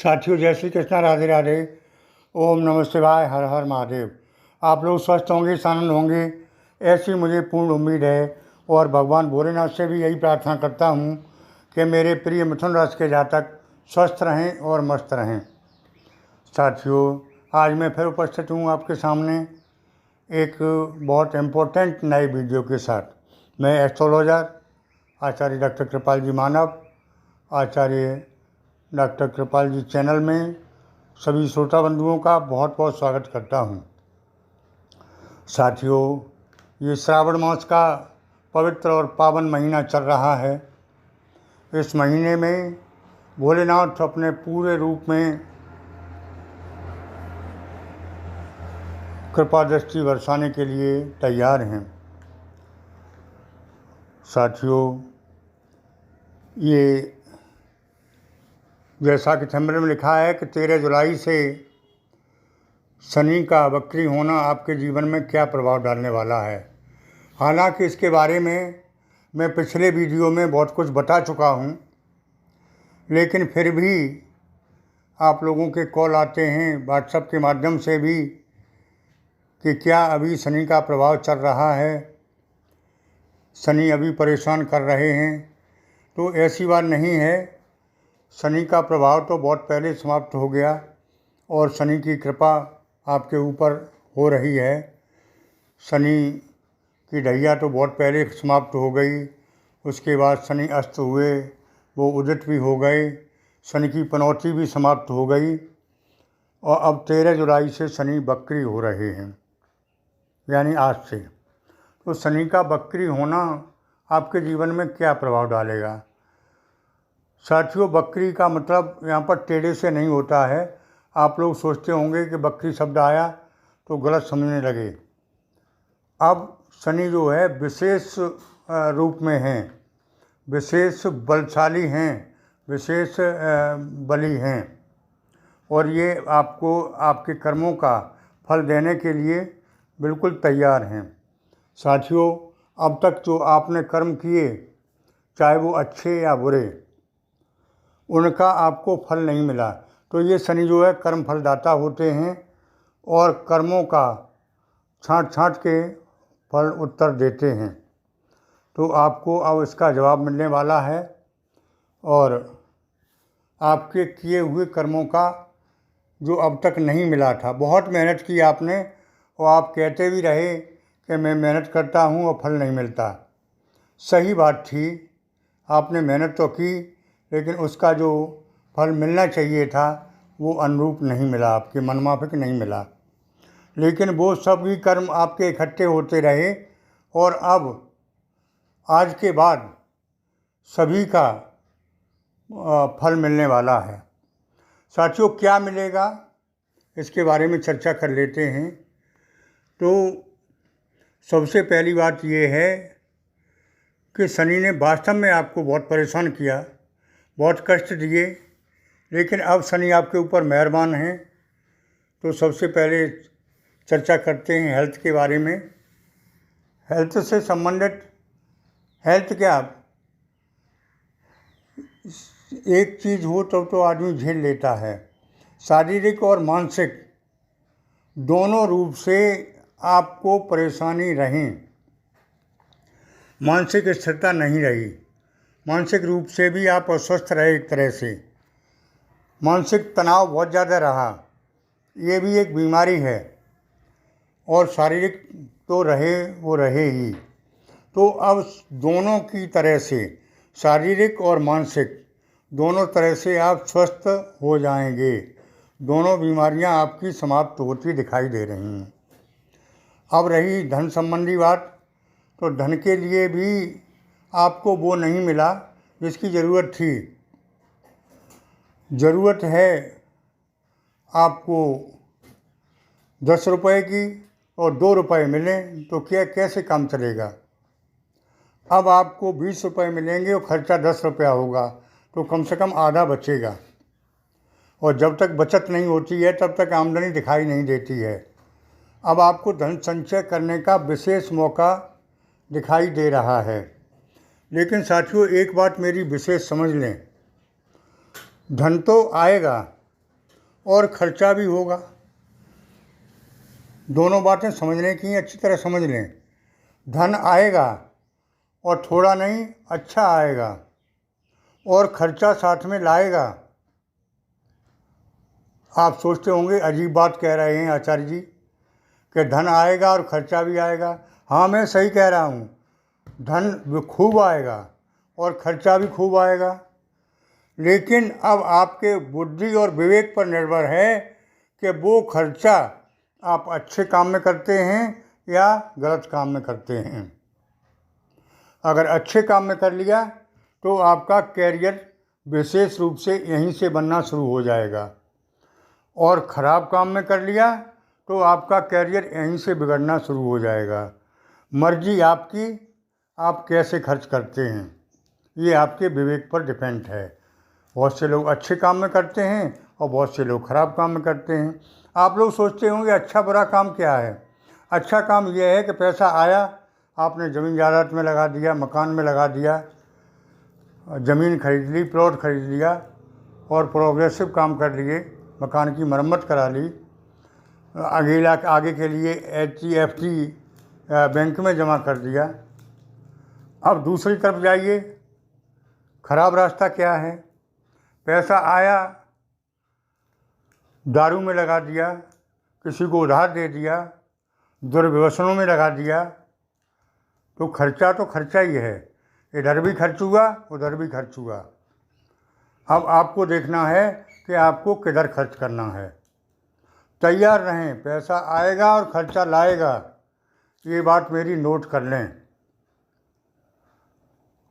साथियों, जय श्री कृष्णा, राधे राधे, ओम नमः शिवाय, हर हर महादेव। आप लोग स्वस्थ होंगे, आनंद होंगे, ऐसी मुझे पूर्ण उम्मीद है। और भगवान भोलेनाथ से भी यही प्रार्थना करता हूँ कि मेरे प्रिय मिथुन राशि के जातक स्वस्थ रहें और मस्त रहें। साथियों, आज मैं फिर उपस्थित हूँ आपके सामने एक बहुत इम्पोर्टेंट नए वीडियो के साथ। मैं एस्ट्रोलॉजर आचार्य डॉक्टर कृपाल जी मानव, आचार्य डॉक्टर कृपाल जी चैनल में सभी श्रोता बंधुओं का बहुत बहुत स्वागत करता हूं। साथियों, ये श्रावण मास का पवित्र और पावन महीना चल रहा है। इस महीने में भोलेनाथ अपने पूरे रूप में कृपा दृष्टि बरसाने के लिए तैयार हैं। साथियों, ये जैसा कि थंबनेल में लिखा है कि 13 जुलाई से शनि का वक्री होना आपके जीवन में क्या प्रभाव डालने वाला है। हालांकि इसके बारे में मैं पिछले वीडियो में बहुत कुछ बता चुका हूं, लेकिन फिर भी आप लोगों के कॉल आते हैं व्हाट्सएप के माध्यम से भी कि क्या अभी शनि का प्रभाव चल रहा है, शनि अभी परेशान कर रहे हैं। तो ऐसी बात नहीं है। शनि का प्रभाव तो बहुत पहले समाप्त हो गया और शनि की कृपा आपके ऊपर हो रही है। शनि की ढैया तो बहुत पहले समाप्त हो गई। उसके बाद शनि अस्त हुए, वो उदित भी हो गए, शनि की पनौती भी समाप्त हो गई और अब 13 जुलाई से शनि वक्री हो रहे हैं, यानी आज से। तो शनि का वक्री होना आपके जीवन में क्या प्रभाव डालेगा। साथियों, बकरी का मतलब यहाँ पर टेढ़े से नहीं होता है। आप लोग सोचते होंगे कि बकरी शब्द आया तो गलत समझने लगे। अब शनि जो है विशेष रूप में हैं, विशेष बलशाली हैं, विशेष बली हैं और ये आपको आपके कर्मों का फल देने के लिए बिल्कुल तैयार हैं। साथियों, अब तक जो आपने कर्म किए, चाहे वो अच्छे या बुरे, उनका आपको फल नहीं मिला। तो ये शनि जो है कर्म फलदाता होते हैं और कर्मों का छांट छांट के फल उत्तर देते हैं। तो आपको अब इसका जवाब मिलने वाला है और आपके किए हुए कर्मों का जो अब तक नहीं मिला था, बहुत मेहनत की आपने और आप कहते भी रहे कि मैं मेहनत करता हूँ और फल नहीं मिलता। सही बात थी, आपने मेहनत तो की, लेकिन उसका जो फल मिलना चाहिए था वो अनुरूप नहीं मिला, आपके मनमाफिक नहीं मिला। लेकिन वो सभी कर्म आपके इकट्ठे होते रहे और अब आज के बाद सभी का फल मिलने वाला है। साथियों, क्या मिलेगा इसके बारे में चर्चा कर लेते हैं। तो सबसे पहली बात ये है कि शनि ने वास्तव में आपको बहुत परेशान किया, बहुत कष्ट दिए, लेकिन अब शनि आपके ऊपर मेहरबान हैं। तो सबसे पहले चर्चा करते हैं हेल्थ के बारे में। हेल्थ से संबंधित, हेल्थ क्या, एक चीज़ हो तब तो आदमी झेल लेता है। शारीरिक और मानसिक दोनों रूप से आपको परेशानी रही, मानसिक स्थिरता नहीं रही, मानसिक रूप से भी आप अस्वस्थ रहे। एक तरह से मानसिक तनाव बहुत ज़्यादा रहा, ये भी एक बीमारी है। और शारीरिक तो रहे, वो रहे ही। तो अब दोनों की तरह से, शारीरिक और मानसिक दोनों तरह से आप स्वस्थ हो जाएंगे। दोनों बीमारियां आपकी समाप्त होती दिखाई दे रही हैं। अब रही धन संबंधी बात, तो धन के लिए भी आपको वो नहीं मिला जिसकी ज़रूरत थी। ज़रूरत है आपको 10 रुपए की और 2 रुपए मिलें तो क्या कैसे काम चलेगा। अब आपको 20 रुपए मिलेंगे और खर्चा 10 रुपया होगा, तो कम से कम आधा बचेगा। और जब तक बचत नहीं होती है तब तक आमदनी दिखाई नहीं देती है। अब आपको धन संचय करने का विशेष मौका दिखाई दे रहा है। लेकिन साथियों, एक बात मेरी विशेष समझ लें, धन तो आएगा, और खर्चा भी होगा। दोनों बातें समझने की, अच्छी तरह समझ लें। धन आएगा और थोड़ा नहीं, अच्छा आएगा, और खर्चा साथ में लाएगा। आप सोचते होंगे अजीब बात कह रहे हैं आचार्य जी कि धन आएगा और खर्चा भी आएगा। हाँ, मैं सही कह रहा हूँ, धन खूब आएगा और खर्चा भी खूब आएगा। लेकिन अब आपके बुद्धि और विवेक पर निर्भर है कि वो खर्चा आप अच्छे काम में करते हैं या गलत काम में करते हैं। अगर अच्छे काम में कर लिया तो आपका कैरियर विशेष रूप से यहीं से बनना शुरू हो जाएगा, और ख़राब काम में कर लिया तो आपका कैरियर यहीं से बिगड़ना शुरू हो जाएगा। मर्जी आपकी, आप कैसे खर्च करते हैं, ये आपके विवेक पर डिपेंड है। बहुत से लोग अच्छे काम में करते हैं और बहुत से लोग ख़राब काम में करते हैं। आप लोग सोचते होंगे अच्छा बुरा काम क्या है। अच्छा काम यह है कि पैसा आया, आपने ज़मीन जायदाद में लगा दिया, मकान में लगा दिया, ज़मीन खरीद ली, प्लॉट खरीद लिया और प्रोग्रेसिव काम कर लिए, मकान की मरम्मत करा ली, आगे के लिए HDFC बैंक में जमा कर दिया। अब दूसरी तरफ जाइए, खराब रास्ता क्या है। पैसा आया, दारू में लगा दिया, किसी को उधार दे दिया, दुर्व्यसनों में लगा दिया, तो खर्चा ही है। इधर भी खर्च हुआ, उधर भी खर्च हुआ। अब आपको देखना है कि आपको किधर खर्च करना है। तैयार रहें, पैसा आएगा और खर्चा लाएगा, ये बात मेरी नोट कर लें।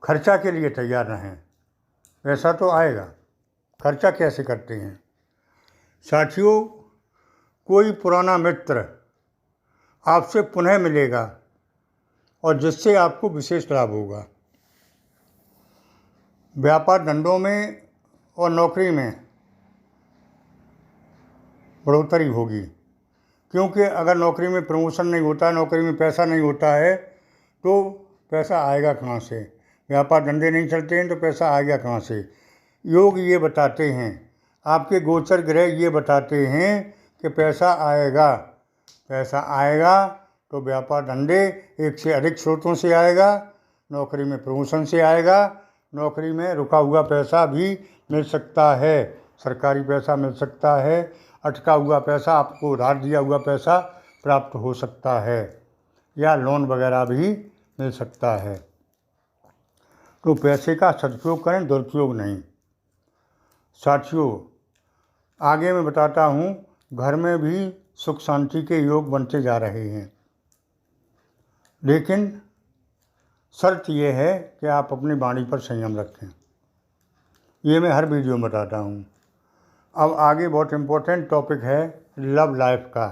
खर्चा के लिए तैयार रहें, पैसा तो आएगा। खर्चा कैसे करते हैं साथियों? कोई पुराना मित्र आपसे पुनः मिलेगा और जिससे आपको विशेष लाभ होगा। व्यापार धंधों में और नौकरी में बढ़ोतरी होगी, क्योंकि अगर नौकरी में प्रमोशन नहीं होता है, नौकरी में पैसा नहीं होता है, तो पैसा आएगा कहाँ से? व्यापार धंधे नहीं चलते हैं तो पैसा आएगा कहाँ से? योग ये बताते हैं, आपके गोचर ग्रह ये बताते हैं कि पैसा आएगा। पैसा आएगा तो व्यापार धंधे एक से अधिक स्रोतों से आएगा, नौकरी में प्रमोशन से आएगा, नौकरी में रुका हुआ पैसा भी मिल सकता है, सरकारी पैसा मिल सकता है, अटका हुआ पैसा, आपको उधार दिया हुआ पैसा प्राप्त हो सकता है, या लोन वगैरह भी मिल सकता है। तो पैसे का सदुपयोग करें, दुरुपयोग नहीं। साथियों, आगे मैं बताता हूँ, घर में भी सुख शांति के योग बनते जा रहे हैं, लेकिन शर्त यह है कि आप अपनी वाणी पर संयम रखें। ये मैं हर वीडियो में बताता हूँ। अब आगे बहुत इम्पोर्टेंट टॉपिक है लव लाइफ का,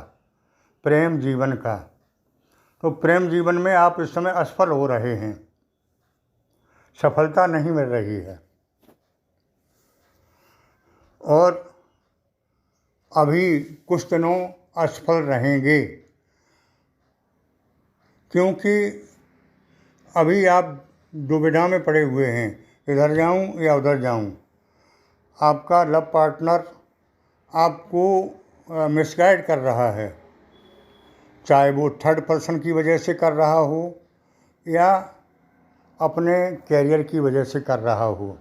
प्रेम जीवन का। तो प्रेम जीवन में आप इस समय असफल हो रहे हैं, सफलता नहीं मिल रही है, और अभी कुछ दिनों असफल रहेंगे, क्योंकि अभी आप दुविधा में पड़े हुए हैं, इधर जाऊं या उधर जाऊं। आपका लव पार्टनर आपको मिसगाइड कर रहा है, चाहे वो थर्ड पर्सन की वजह से कर रहा हो या अपने कैरियर की वजह से कर रहा हो,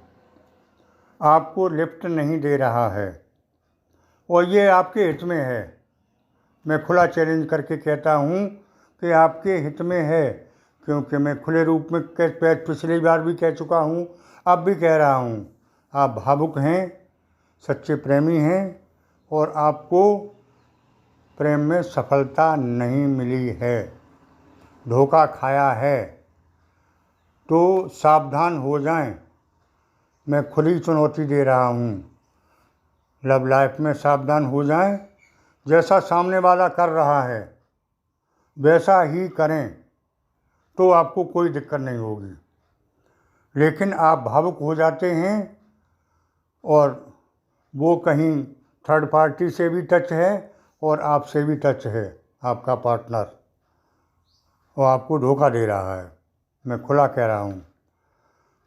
आपको लिफ्ट नहीं दे रहा है, और ये आपके हित में है। मैं खुला चैलेंज करके कहता हूँ कि आपके हित में है, क्योंकि मैं खुले रूप में पिछली बार भी कह चुका हूँ, अब भी कह रहा हूँ। आप भावुक हैं, सच्चे प्रेमी हैं, और आपको प्रेम में सफलता नहीं मिली है, धोखा खाया है, तो सावधान हो जाएं। मैं खुली चुनौती दे रहा हूँ, लव लाइफ में सावधान हो जाएं। जैसा सामने वाला कर रहा है वैसा ही करें तो आपको कोई दिक्कत नहीं होगी। लेकिन आप भावुक हो जाते हैं और वो कहीं थर्ड पार्टी से भी टच है और आपसे भी टच है, आपका पार्टनर, वो आपको धोखा दे रहा है, मैं खुला कह रहा हूँ।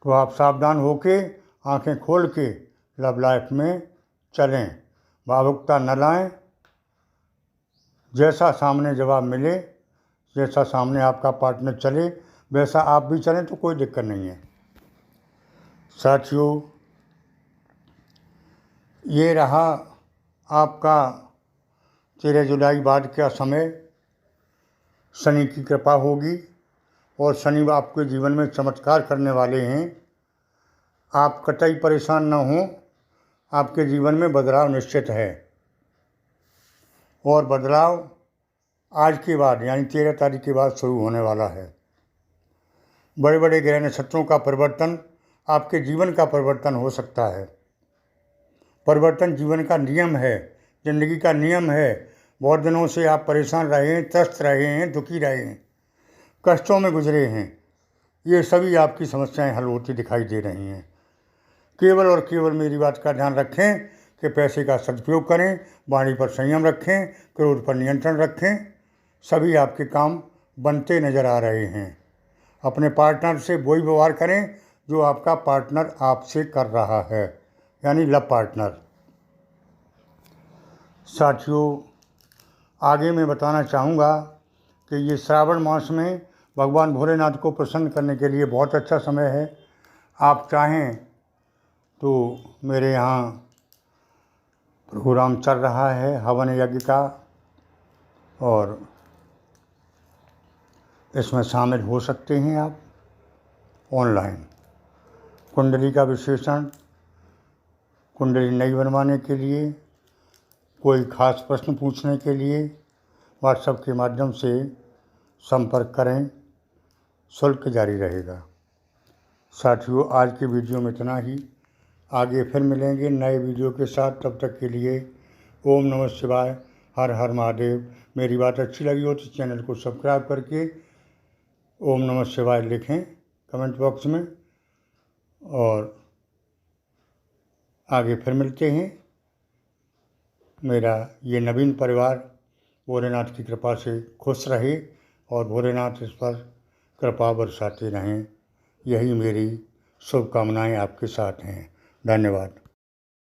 तो आप सावधान होके, आंखें खोल के लव लाइफ में चलें, भावुकता न लाएं। जैसा सामने जवाब मिले, जैसा सामने आपका पार्टनर चले, वैसा आप भी चलें तो कोई दिक्कत नहीं है। साथियों, ये रहा आपका 13 जुलाई बाद का समय। शनि की कृपा होगी और शनि आपके जीवन में चमत्कार करने वाले हैं। आप कतई परेशान न हों, आपके जीवन में बदलाव निश्चित है। और बदलाव आज के बाद यानी 13 तारीख के बाद शुरू होने वाला है। बड़े बड़े ग्रह नक्षत्रों का परिवर्तन आपके जीवन का परिवर्तन हो सकता है। परिवर्तन जीवन का नियम है, जिंदगी का नियम है। बहुत दिनों से आप परेशान रहे हैं, त्रस्त रहे हैं, दुखी रहे हैं, कष्टों में गुजरे हैं। ये सभी आपकी समस्याएं हल होती दिखाई दे रही हैं। केवल और केवल मेरी बात का ध्यान रखें कि पैसे का सदुपयोग करें, वाणी पर संयम रखें, क्रोध पर नियंत्रण रखें। सभी आपके काम बनते नज़र आ रहे हैं। अपने पार्टनर से वही व्यवहार करें जो आपका पार्टनर आपसे कर रहा है, यानी लव पार्टनर। साथियों, आगे मैं बताना चाहूँगा कि ये श्रावण मास में भगवान भोलेनाथ को प्रसन्न करने के लिए बहुत अच्छा समय है। आप चाहें तो मेरे यहाँ प्रोग्राम चल रहा है हवन यज्ञ का, और इसमें शामिल हो सकते हैं आप ऑनलाइन। कुंडली का विश्लेषण, कुंडली नई बनवाने के लिए, कोई खास प्रश्न पूछने के लिए व्हाट्सएप के माध्यम से संपर्क करें। शुल्क जारी रहेगा। साथियों, आज की वीडियो में इतना ही। आगे फिर मिलेंगे नए वीडियो के साथ। तब तक के लिए ओम नमः शिवाय, हर हर महादेव। मेरी बात अच्छी लगी हो तो चैनल को सब्सक्राइब करके ओम नमः शिवाय लिखें कमेंट बॉक्स में। और आगे फिर मिलते हैं। मेरा ये नवीन परिवार भोलेनाथ की कृपा से खुश रहे और भोलेनाथ इस पर कृपा बरसाते रहें। यही मेरी शुभकामनाएं आपके साथ हैं। धन्यवाद।